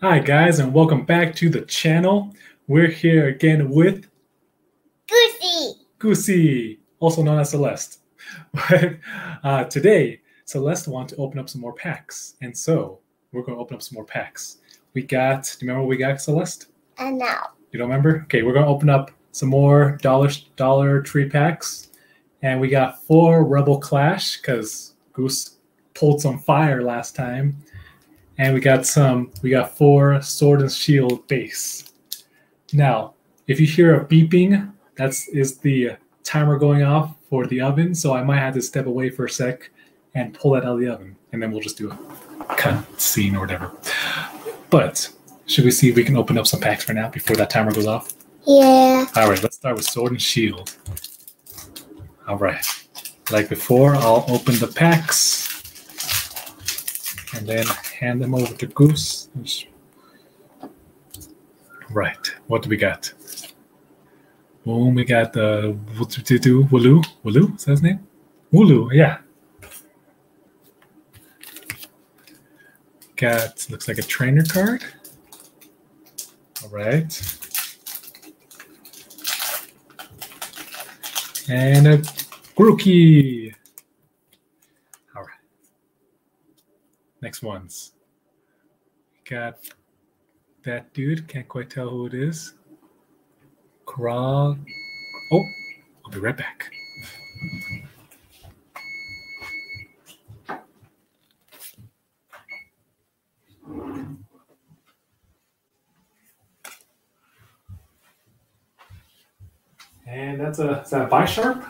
Hi guys, and welcome back to the channel. We're here again with Goosey, also known as Celeste. But today, Celeste wants to open up some more packs, and so we're going to open up some more packs. Do you remember what we got, Celeste? No. You don't remember? Okay, we're going to open up some more Dollar Tree packs, and we got 4 Rebel Clash because Goose pulled some fire last time. And we got 4 Sword and Shield base. Now, if you hear a beeping, that is the timer going off for the oven. So I might have to step away for a sec and pull that out of the oven. And then we'll just do a cut scene or whatever. But should we see if we can open up some packs for now before that timer goes off? Yeah. All right, let's start with Sword and Shield. All right. Like before, I'll open the packs. And then hand them over to Goose. Right. What do we got? Boom, we got the Wooloo. Wooloo, is that his name? Wooloo, yeah. Looks like a trainer card. All right. And a Grookey. All right. Next ones. Got that dude. Can't quite tell who it is. Krog. Oh, I'll be right back. And is that a Bisharp?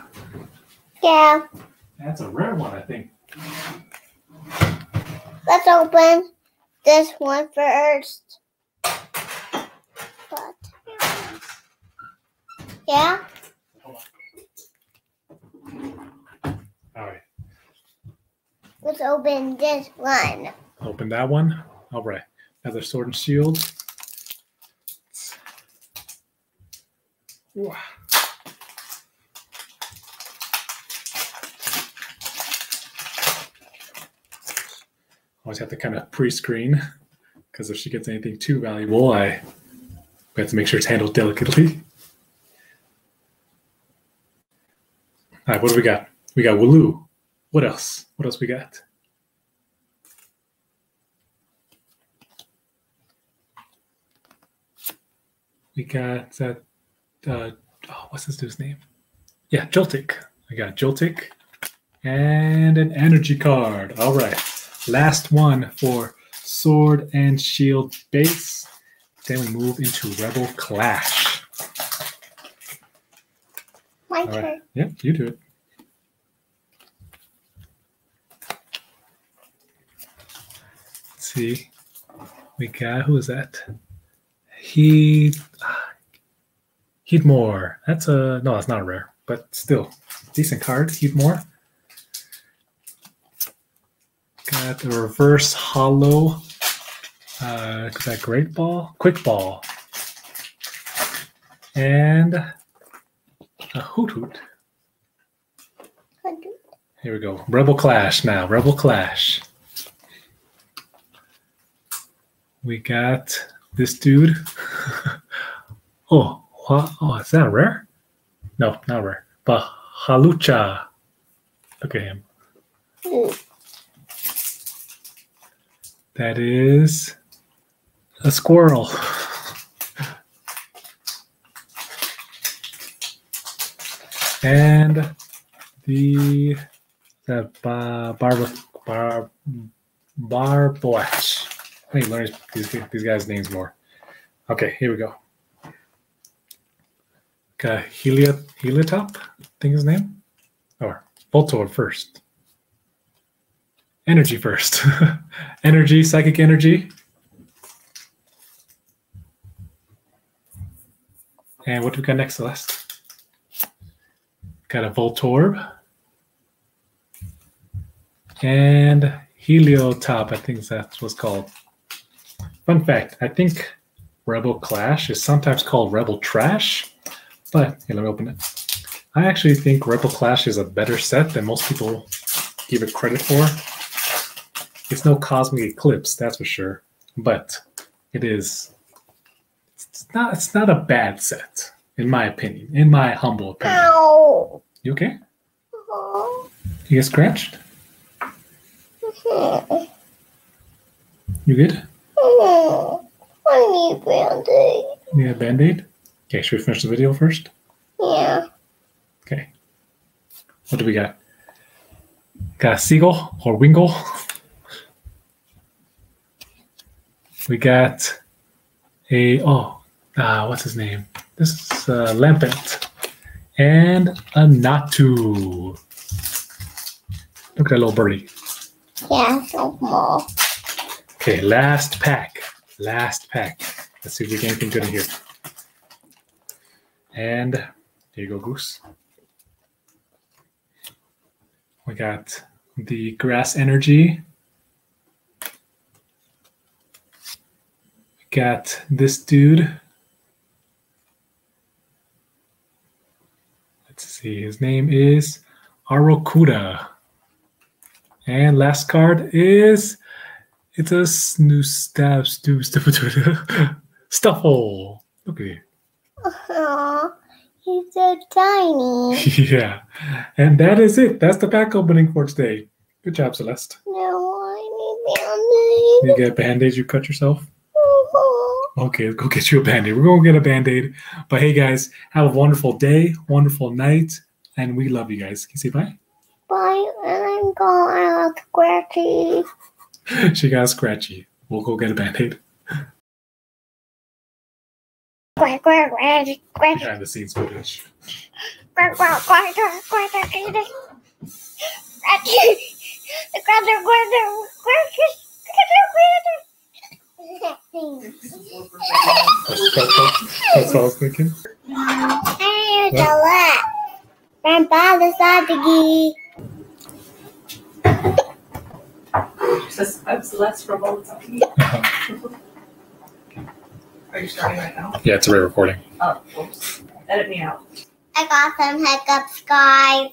Yeah. That's a rare one, I think. Let's open this one first. But, yeah? All right. Let's open this one. Open that one. All right. Another Sword and Shield. Wow. Always have to kind of pre-screen because if she gets anything too valuable, we have to make sure it's handled delicately. All right, what do we got? We got Wooloo. What else? What else we got? We got that. What's this dude's name? Yeah, Joltik. I got Joltik and an energy card. All right. Last one for Sword and Shield base. Then we move into Rebel Clash. My turn. Right. Yep, you do it. Let's see. We got, who is that? Heatmore. No, that's not a rare, but still decent card. Heatmore. Got the reverse hollow. That quick ball, and a Hoot. Here we go. Rebel Clash now. Rebel Clash. We got this dude. Oh, is that rare? No, not rare. But Halucha. Look at him. That is a squirrel. And the Barboach. I need to learn these guys' names more. Okay, here we go. Got Heliotop, I think his name. Or Voltorb first. Energy first. Energy, psychic energy. And what do we got next, Celeste? Got a Voltorb. And Heliotop, I think that's what's called. Fun fact, I think Rebel Clash is sometimes called Rebel Trash. But, here, let me open it. I actually think Rebel Clash is a better set than most people give it credit for. It's no Cosmic Eclipse, that's for sure. But It is. It's not a bad set, in my opinion. In my humble opinion. Ow. You okay? Oh. You get scratched? You good? I need Band-Aid. You need a band-aid? Okay, should we finish the video first? Yeah. Okay. What do we got? Got a seagull or wingle? We got a what's his name? This is Lampent and a Natu. Look at that little birdie. Yeah, so small. Okay, last pack. Last pack. Let's see if we get anything good in here. And there you go, Goose. We got the Grass Energy. We got this dude. Let's see, his name is Arokuda. And last card is it's a Stuffle. Look at it. Aww, he's so tiny. Yeah. And that is it. That's the pack opening for today. Good job, Celeste. No, I need Band-Aid. You get a band-aid you cut yourself? Okay, let's go get you a band-aid. We're going to get a band-aid. But hey, guys, have a wonderful day, wonderful night, and we love you guys. Can you say bye? Bye, and I'm going out scratchy. She got scratchy. We'll go get a band-aid. Quack, quack, quack, quack. Behind the scenes footage. Quack, quack, quack, quack, quack, quack, quack. That's what I was thinking. Hey, Celeste. Grandpa, the Sadigi. I'm Celeste from Old Talkie. Are you starting right now? Yeah, it's a re-recording. Oh, oops. Edit me out. I got some hiccups, guys.